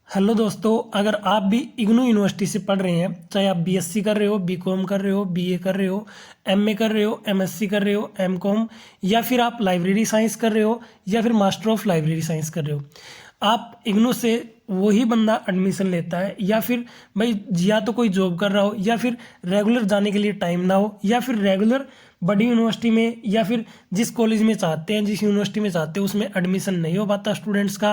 Hello दोस्तों, अगर आप भी इग्नू यूनिवर्सिटी से पढ़ रहे हैं, चाहे आप बीएससी कर रहे हो, बीकॉम कर रहे हो, बीए कर रहे हो, एमए कर रहे हो, एमएससी कर रहे हो, एमकॉम, या फिर आप लाइब्रेरी साइंस कर रहे हो, या फिर मास्टर ऑफ लाइब्रेरी साइंस कर रहे हो, आप इग्नू से वही बंदा एडमिशन लेता है। या फिर भाई या तो कोई जॉब कर रहा हो, या फिर रेगुलर जाने के लिए टाइम ना हो, या फिर रेगुलर बड़ी यूनिवर्सिटी में या फिर जिस कॉलेज में चाहते हैं, जिस यूनिवर्सिटी में चाहते हैं उसमें एडमिशन नहीं हो पाता स्टूडेंट्स का,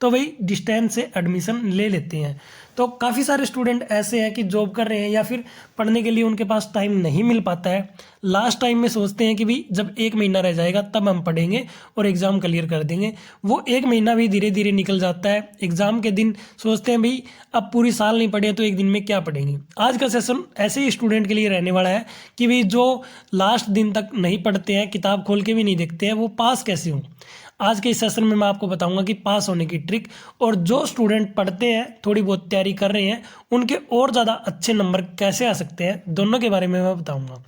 तो वही डिस्टेंस से एडमिशन ले लेते हैं। तो काफ़ी सारे स्टूडेंट ऐसे हैं कि जॉब कर रहे हैं या फिर पढ़ने के लिए उनके पास टाइम नहीं मिल पाता है। लास्ट टाइम में सोचते हैं कि भाई जब 1 महीना रह जाएगा तब हम पढ़ेंगे और एग्ज़ाम क्लियर कर देंगे। वो 1 महीना भी धीरे धीरे निकल जाता है। एग्ज़ाम के दिन सोचते हैं भाई अब पूरी साल नहीं पढ़े तो एक दिन में क्या पढ़ेंगे। आज का सेशन ऐसे ही स्टूडेंट के लिए रहने वाला है कि भाई जो लास्ट दिन तक नहीं पढ़ते हैं, किताब खोल के भी नहीं देखते हैं, वो पास कैसे हों। आज के इस सेशन में मैं आपको बताऊंगा कि पास होने की ट्रिक, और जो स्टूडेंट पढ़ते हैं, थोड़ी बहुत तैयारी कर रहे हैं, उनके और ज़्यादा अच्छे नंबर कैसे आ सकते हैं, दोनों के बारे में मैं बताऊंगा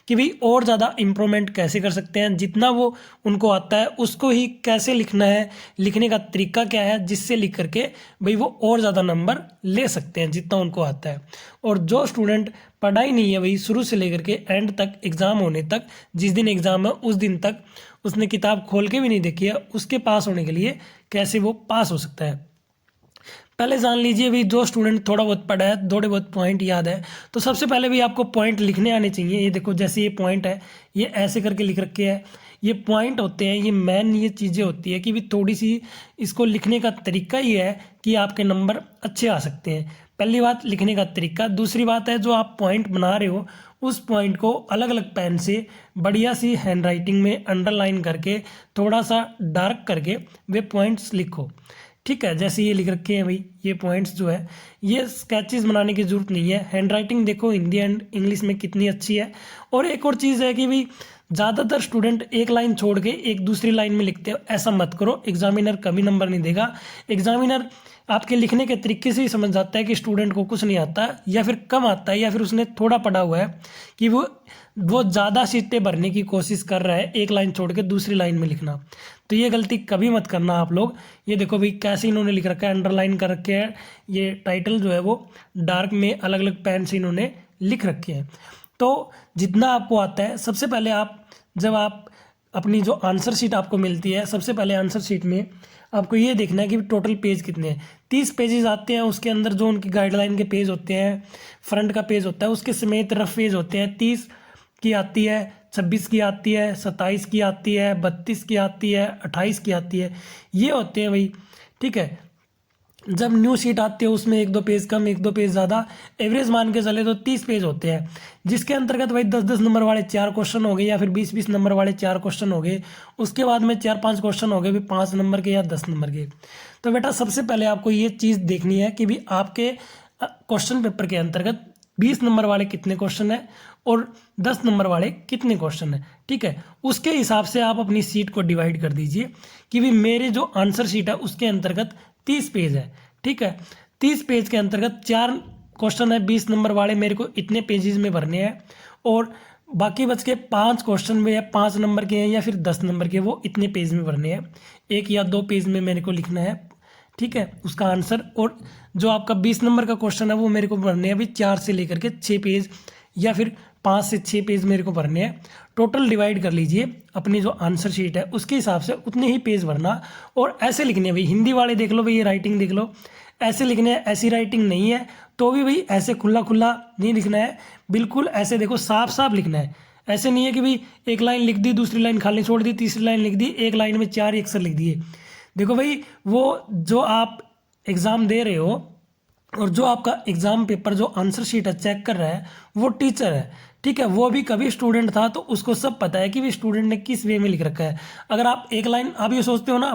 कि भाई और ज़्यादा इम्प्रूवमेंट कैसे कर सकते हैं। जितना वो उनको आता है उसको ही कैसे लिखना है, लिखने का तरीका क्या है जिससे लिख करके भाई वो और ज़्यादा नंबर ले सकते हैं जितना उनको आता है। और जो स्टूडेंट पढ़ाई नहीं है भाई शुरू से लेकर के एंड तक, एग्ज़ाम होने तक, जिस दिन एग्ज़ाम है उस दिन तक उसने किताब खोल के भी नहीं देखी है, उसके पास होने के लिए कैसे वो पास हो सकता है। पहले जान लीजिए भाई, जो स्टूडेंट थोड़ा बहुत पढ़ा है, थोड़े बहुत पॉइंट याद है, तो सबसे पहले भी आपको पॉइंट लिखने आने चाहिए। ये देखो, जैसे ये पॉइंट है, ये ऐसे करके लिख रखे हैं, ये पॉइंट होते हैं, ये मेन ये चीज़ें होती है कि भी थोड़ी सी इसको लिखने का तरीका ही है कि आपके नंबर अच्छे आ सकते हैं। पहली बात लिखने का तरीका। दूसरी बात है जो आप पॉइंट बना रहे हो उस पॉइंट को अलग अलग पेन से बढ़िया सी हैंड राइटिंग में अंडरलाइन करके थोड़ा सा डार्क करके वे पॉइंट्स लिखो। ठीक है, जैसे ये लिख रखे हैं भाई, ये पॉइंट्स जो है ये स्केचेस बनाने की जरूरत नहीं है। हैंड राइटिंग देखो हिंदी एंड इंग्लिश में कितनी अच्छी है। और एक और चीज़ है कि भाई ज़्यादातर स्टूडेंट एक लाइन छोड़ के एक दूसरी लाइन में लिखते हैं, ऐसा मत करो। एग्जामिनर कभी नंबर नहीं देगा। एग्जामिनर आपके लिखने के तरीके से ही समझ जाता है कि स्टूडेंट को कुछ नहीं आता, या फिर कम आता है, या फिर उसने थोड़ा पढ़ा हुआ है, कि वो ज़्यादा सीटें भरने की कोशिश कर रहा है एक लाइन छोड़ के दूसरी लाइन में लिखना। तो ये गलती कभी मत करना आप लोग। ये देखो भाई कैसे इन्होंने लिख रखा है, अंडरलाइन कर रखे हैं, ये टाइटल जो है वो डार्क में अलग अलग पेन से इन्होंने लिख रखे हैं। तो जितना आपको आता है, सबसे पहले आप जब आप अपनी जो आंसर शीट आपको मिलती है, सबसे पहले आंसर शीट में आपको ये देखना है कि टोटल पेज कितने हैं। 30 पेजेस आते हैं, उसके अंदर जो उनकी गाइडलाइन के पेज होते हैं, फ्रंट का पेज होता है, उसके समेत रफ पेज होते हैं। 30 की आती है, 26 की आती है, 27 की आती है, 32 की आती है, 28 की आती है, ये होते हैं भाई। ठीक है, जब न्यू शीट आती है उसमें 1-2 पेज कम, 1-2 पेज ज़्यादा, एवरेज मान के चले तो 30 पेज होते हैं, जिसके अंतर्गत भाई 10-10 नंबर वाले 4 क्वेश्चन हो गए, या फिर 20-20 नंबर वाले 4 क्वेश्चन हो गए। उसके बाद में 4-5 क्वेश्चन हो गए भी 5 नंबर के या 10 नंबर के। तो बेटा सबसे पहले आपको ये चीज़ देखनी है कि भी आपके क्वेश्चन पेपर के अंतर्गत 20 नंबर वाले कितने क्वेश्चन है और 10 नंबर वाले कितने क्वेश्चन है। ठीक है, उसके हिसाब से आप अपनी सीट को डिवाइड कर दीजिए कि भी मेरे जो आंसर शीट है उसके अंतर्गत 30 पेज है। ठीक है, 30 पेज के अंतर्गत 4 क्वेश्चन है 20 नंबर वाले, मेरे को इतने पेजेस में भरने हैं, और बाकी बच के 5 क्वेश्चन में या 5 नंबर के हैं या फिर 10 नंबर के, वो इतने पेज में भरने हैं। 1 या 2 पेज में मेरे को लिखना है, ठीक है, उसका आंसर। और जो आपका 20 नंबर का क्वेश्चन है वो मेरे को भरने हैं अभी 4 से लेकर के 6 पेज, या फिर 5 से 6 पेज मेरे को भरने हैं। टोटल डिवाइड कर लीजिए अपनी जो आंसर शीट है उसके हिसाब से उतने ही पेज भरना, और ऐसे लिखने हैं भाई। हिंदी वाले देख लो भाई, ये राइटिंग देख लो, ऐसे लिखने हैं। ऐसी राइटिंग नहीं है तो भी भाई ऐसे खुला खुला नहीं लिखना है, बिल्कुल ऐसे देखो साफ साफ लिखना है। ऐसे नहीं है कि भाई एक लाइन लिख दी, दूसरी लाइन खाली छोड़ दी, तीसरी लाइन लिख दी, एक लाइन में 4 अक्षर लिख दिए। देखो भाई, वो जो आप एग्ज़ाम दे रहे हो और जो आपका एग्ज़ाम पेपर जो आंसर शीट है चेक कर रहा है वो टीचर है। ठीक है, वो भी कभी स्टूडेंट था तो उसको सब पता है कि भी स्टूडेंट ने किस वे में लिख रखा है। अगर आप एक लाइन, आप ये सोचते हो ना,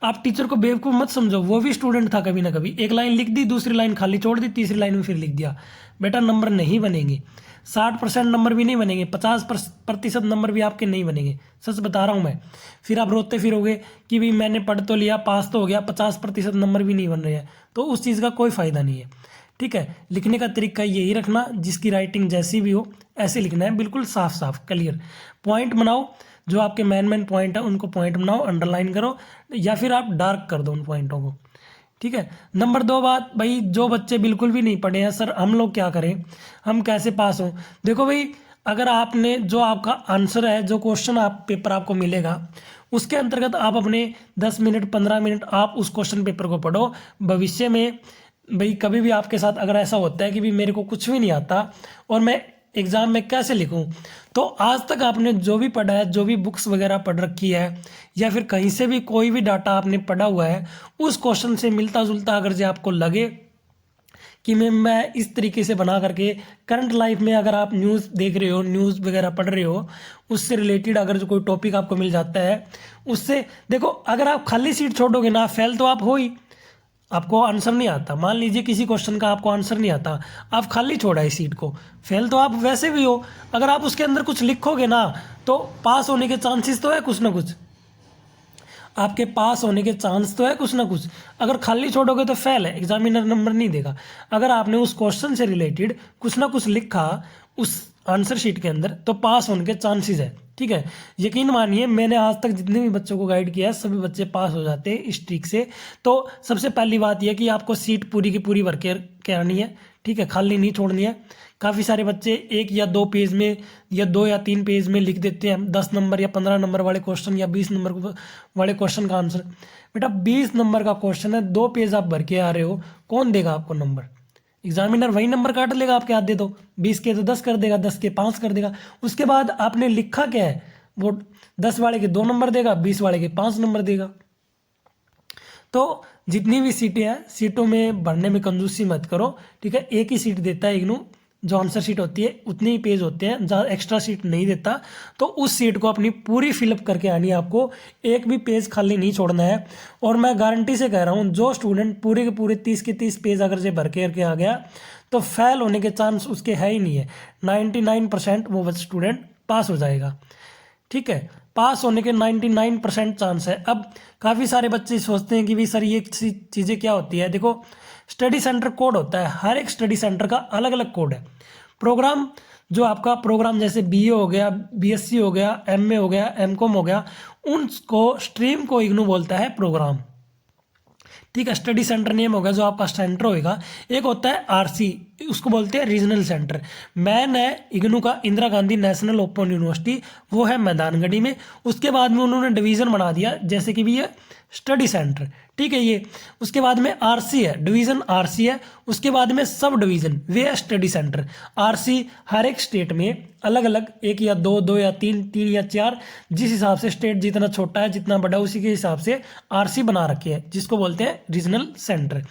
आप टीचर को बेवकूफ़ मत समझो, वो भी स्टूडेंट था कभी ना कभी। एक लाइन लिख दी, दूसरी लाइन खाली छोड़ दी, तीसरी लाइन में फिर लिख दिया, बेटा नंबर नहीं बनेंगे। 60% नंबर भी नहीं बनेंगे, 50% नंबर भी आपके नहीं बनेंगे, सच बता रहा हूँ मैं। फिर आप रोते फिरोगे कि भाई मैंने पढ़ तो लिया, पास तो हो गया, 50% नंबर भी नहीं बन रहे हैं, तो उस चीज़ का कोई फ़ायदा नहीं है। ठीक है, लिखने का तरीका यही रखना, जिसकी राइटिंग जैसी भी हो ऐसे लिखना है, बिल्कुल साफ साफ क्लियर। पॉइंट बनाओ, जो आपके मेन मेन पॉइंट है उनको पॉइंट बनाओ, अंडरलाइन करो, या फिर आप डार्क कर दो उन पॉइंटों को। ठीक है। नंबर 2 बात भाई, जो बच्चे बिल्कुल भी नहीं पढ़े हैं, सर हम लोग क्या करें, हम कैसे पास हों। देखो भाई, अगर आपने जो आपका आंसर है, जो क्वेश्चन आप पेपर आपको मिलेगा, उसके अंतर्गत आप अपने 10 मिनट 15 मिनट आप उस क्वेश्चन पेपर को पढ़ो। भविष्य में भाई कभी भी आपके साथ अगर ऐसा होता है कि भाई मेरे को कुछ भी नहीं आता और मैं एग्ज़ाम में कैसे लिखूं, तो आज तक आपने जो भी पढ़ा है, जो भी बुक्स वगैरह पढ़ रखी है, या फिर कहीं से भी कोई भी डाटा आपने पढ़ा हुआ है, उस क्वेश्चन से मिलता जुलता अगर जो आपको लगे कि मैं इस तरीके से बना करके करंट लाइफ में अगर आप न्यूज़ देख रहे हो, न्यूज़ वगैरह पढ़ रहे हो, उससे रिलेटेड अगर जो कोई टॉपिक आपको मिल जाता है, उससे देखो, अगर आप खाली सीट छोड़ोगे ना, फेल तो आप हो ही, आपको आंसर नहीं आता, मान लीजिए किसी क्वेश्चन का आपको आंसर नहीं आता, आप खाली छोड़ा है सीट को, फेल तो आप वैसे भी हो। अगर आप उसके अंदर कुछ लिखोगे ना, तो पास होने के चांसेस तो है कुछ ना कुछ, आपके पास होने के चांस तो है कुछ ना कुछ। अगर खाली छोड़ोगे तो फेल है, एग्जामिनर नंबर नहीं देगा। अगर आपने उस क्वेश्चन से रिलेटेड कुछ ना कुछ लिखा उस आंसर शीट के अंदर, तो पास होने के चांसेस है। ठीक है, यकीन मानिए, मैंने आज तक जितने भी बच्चों को गाइड किया है, सभी बच्चे पास हो जाते हैं इस ट्रिक से। तो सबसे पहली बात यह कि आपको सीट पूरी की पूरी भर के करनी है। ठीक है, खाली नहीं छोड़नी है। काफ़ी सारे बच्चे 1 या 2 पेज में या 2 या 3 पेज में लिख देते हैं 10 नंबर या 15 नंबर वाले क्वेश्चन या 20 नंबर वाले क्वेश्चन का आंसर। बेटा 20 नंबर का क्वेश्चन है, 2 पेज आप भर के आ रहे हो, कौन देगा आपको नंबर? एग्जामिनर वही नंबर काट लेगा आपके आधे। तो 20 के तो 10 कर देगा, 10 के 5 कर देगा। उसके बाद आपने लिखा क्या है, वो 10 वाले के 2 नंबर देगा, 20 वाले के 5 नंबर देगा। तो जितनी भी सीटें हैं, सीटों में भरने में कंजूसी मत करो। ठीक है, एक ही सीट देता है इग्नू, जो आंसर शीट होती है उतने ही पेज होते हैं, जहाँ एक्स्ट्रा सीट नहीं देता। तो उस सीट को अपनी पूरी फिलअप करके आनी है, आपको एक भी पेज खाली नहीं छोड़ना है। और मैं गारंटी से कह रहा हूँ, जो स्टूडेंट पूरे के पूरे 30 के 30 पेज अगर से भर के आ गया, तो फेल होने के चांस उसके है ही नहीं है। 99% वो स्टूडेंट पास हो जाएगा। ठीक है, पास होने के 99% चांस है। अब काफ़ी सारे बच्चे सोचते हैं कि भाई सर ये चीज़ें क्या होती है। देखो, स्टडी सेंटर कोड होता है, हर एक स्टडी सेंटर का अलग अलग कोड है। प्रोग्राम, जो आपका प्रोग्राम जैसे बीए हो गया, बीएससी हो गया, एमए हो गया, एमकॉम हो गया, उनको स्ट्रीम को इग्नू बोलता है प्रोग्राम। ठीक है, स्टडी सेंटर नेम होगा जो आपका सेंटर होगा। एक होता है आरसी, उसको बोलते हैं रीजनल सेंटर। मैन है इग्नू का Indira Gandhi national open university, वो है मैदानगढ़ी में। उसके बाद में उन्होंने डिवीज़न बना दिया, जैसे कि भी ये स्टडी सेंटर। ठीक है, ये उसके बाद में आरसी है, डिवीज़न आरसी है। उसके बाद में सब डिवीज़न, वे है स्टडी सेंटर। आरसी हर एक स्टेट में अलग अलग, 1 या 2, 2 या 3, 3 या 4, जिस हिसाब से स्टेट जितना छोटा है जितना बड़ा, उसी के हिसाब से आरसी बना रखे हैं, जिसको बोलते हैं रीजनल सेंटर।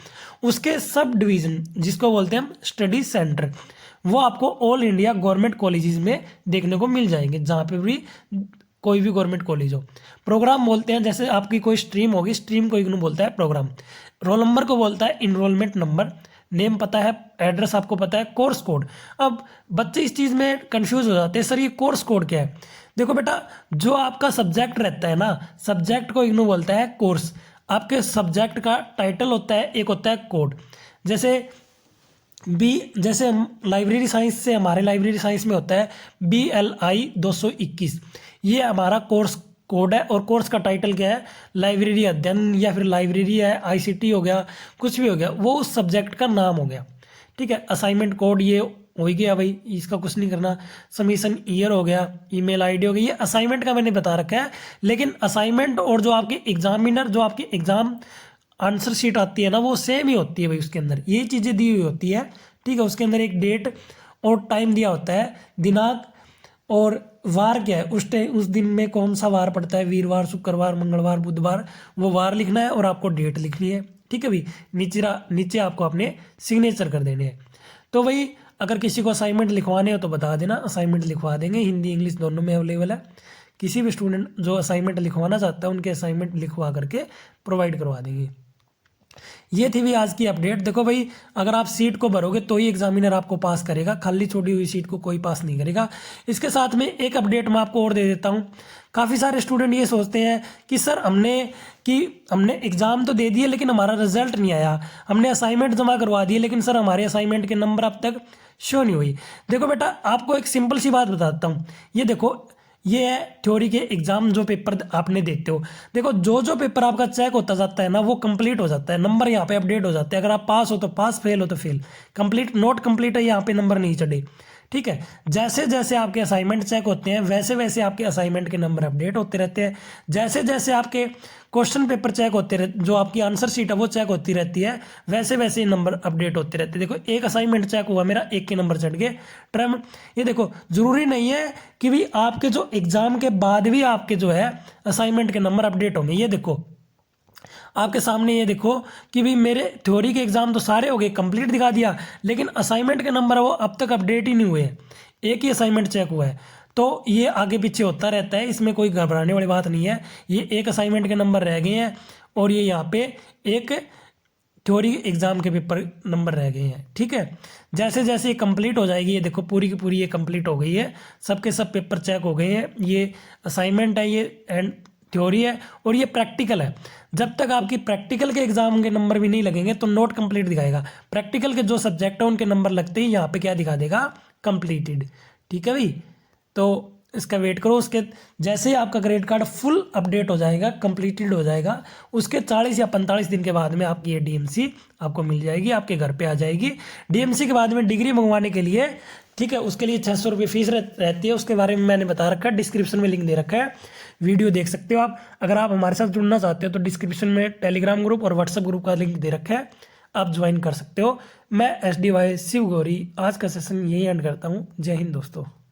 उसके सब डिवीज़न, जिसको बोलते हैं हम स्टडी सेंटर, वो आपको ऑल इंडिया गवर्नमेंट कॉलेजेस में देखने को मिल जाएंगे, जहाँ पे भी कोई भी गवर्नमेंट कॉलेज हो। प्रोग्राम बोलते हैं, जैसे आपकी कोई स्ट्रीम होगी, स्ट्रीम को इग्नू बोलता है प्रोग्राम। रोल नंबर को बोलता है इनरोलमेंट नंबर। नेम पता है, एड्रेस आपको पता है, कोर्स कोड। अब बच्चे इस चीज़ में कंफ्यूज हो जाते हैं, सर ये कोर्स कोड क्या है? देखो बेटा, जो आपका सब्जेक्ट रहता है ना, सब्जेक्ट को इग्नू बोलता है कोर्स। आपके सब्जेक्ट का टाइटल होता है, एक होता है कोड। जैसे हम लाइब्रेरी साइंस से, हमारे लाइब्रेरी साइंस में होता है BLI 221, ये हमारा कोर्स कोड है। और कोर्स का टाइटल क्या है? लाइब्रेरी अध्ययन, या फिर लाइब्रेरी है, ICT हो गया, कुछ भी हो गया, वो उस सब्जेक्ट का नाम हो गया। ठीक है, असाइनमेंट कोड ये हो ही गया भाई, इसका कुछ नहीं करना। सबमिशन ईयर हो गया, ईमेल आईडी हो गई, ये असाइनमेंट का मैंने बता रखा है। लेकिन असाइनमेंट और जो आपके एग्जामिनर, जो आपकी एग्जाम आंसर शीट आती है ना, वो सेम ही होती है भाई, उसके अंदर ये चीज़ें दी हुई होती है। ठीक है, उसके अंदर एक डेट और टाइम दिया होता है, दिनांक और वार क्या है, उस दिन में कौन सा वार पड़ता है, वीरवार, शुक्रवार, मंगलवार, बुधवार, वो वार लिखना है और आपको डेट लिखनी है। ठीक है भाई, नीचे आपको अपने सिग्नेचर कर देने हैं। तो भाई अगर किसी को असाइनमेंट लिखवाने हो तो बता देना, असाइनमेंट लिखवा देंगे, हिंदी इंग्लिश दोनों में अवेलेबल है। किसी भी स्टूडेंट जो असाइनमेंट लिखवाना चाहता है, उनके असाइनमेंट लिखवा करके प्रोवाइड करवा देंगे। ये थी भी आज की अपडेट। देखो भाई, अगर आप सीट को भरोगे तो ही एग्जामिनर आपको पास करेगा, खाली छोड़ी हुई सीट को कोई पास नहीं करेगा। इसके साथ में एक अपडेट मैं आपको और दे देता हूँ। काफ़ी सारे स्टूडेंट ये सोचते हैं कि सर हमने एग्ज़ाम तो दे दिए लेकिन हमारा रिजल्ट नहीं आया, हमने असाइनमेंट जमा करवा दिए लेकिन सर हमारे असाइनमेंट के नंबर अब तक शो नहीं हुई। देखो बेटा, आपको एक सिंपल सी बात बताता हूँ। ये देखो, ये है थ्योरी के एग्जाम जो पेपर आपने देते हो। देखो जो जो पेपर आपका चेक होता जाता है ना वो कंप्लीट हो जाता है, नंबर यहाँ पे अपडेट हो जाते हैं। अगर आप पास हो तो पास, फेल हो तो फेल, कंप्लीट नोट कंप्लीट है यहाँ पे नंबर नहीं चढ़े। ठीक है, जैसे जैसे आपके असाइनमेंट चेक होते हैं वैसे वैसे आपके असाइनमेंट के नंबर अपडेट होते रहते हैं। जैसे जैसे आपके क्वेश्चन पेपर चेक होते रहते, जो आपकी आंसर शीट है वो चेक होती रहती है, वैसे वैसे नंबर अपडेट होते रहते हैं। देखो एक असाइनमेंट चेक हुआ मेरा, 1 के नंबर चढ़ गए ट्रम। ये देखो जरूरी नहीं है कि भी आपके जो एग्जाम के बाद भी आपके जो है असाइनमेंट के नंबर अपडेट होंगे। ये देखो आपके सामने, ये देखो कि भी मेरे थ्योरी के एग्जाम तो सारे हो गए, कंप्लीट दिखा दिया, लेकिन असाइनमेंट के नंबर वो अब तक अपडेट ही नहीं हुए, एक ही असाइनमेंट चेक हुआ है। तो ये आगे पीछे होता रहता है, इसमें कोई घबराने वाली बात नहीं है। ये एक असाइनमेंट के नंबर रह गए हैं और ये यहाँ पे एक थ्योरी एग्जाम के पेपर नंबर रह गए हैं। ठीक है, जैसे जैसे ये कंप्लीट हो जाएगी, ये देखो पूरी की पूरी ये कंप्लीट हो गई है, सबके सब पेपर चेक हो गए हैं। ये असाइनमेंट है, ये एंड थ्योरी है, और ये प्रैक्टिकल है। जब तक आपकी प्रैक्टिकल के एग्जाम के नंबर भी नहीं लगेंगे तो नोट कंप्लीट दिखाएगा। प्रैक्टिकल के जो सब्जेक्ट है उनके नंबर लगते ही यहाँ पे क्या दिखा देगा, कंप्लीटेड। ठीक है भाई, तो इसका वेट करो। उसके जैसे ही आपका ग्रेड कार्ड फुल अपडेट हो जाएगा, कंप्लीटेड हो जाएगा, उसके 40 या 45 दिन के बाद में आपकी ये डीएमसी आपको मिल जाएगी, आपके घर पे आ जाएगी। डीएमसी के बाद में डिग्री मंगवाने के लिए, ठीक है, उसके लिए 600 रुपये फीस रहती है। उसके बारे में मैंने बता रखा है, डिस्क्रिप्शन में लिंक दे रखा है, वीडियो देख सकते हो आप। अगर आप हमारे साथ जुड़ना चाहते हो तो डिस्क्रिप्शन में टेलीग्राम ग्रुप और व्हाट्सएप ग्रुप का लिंक दे रखा है, आप ज्वाइन कर सकते हो। मैं SDY शिव गौरी आज का सेशन यही एंड करता हूँ। जय हिंद दोस्तों।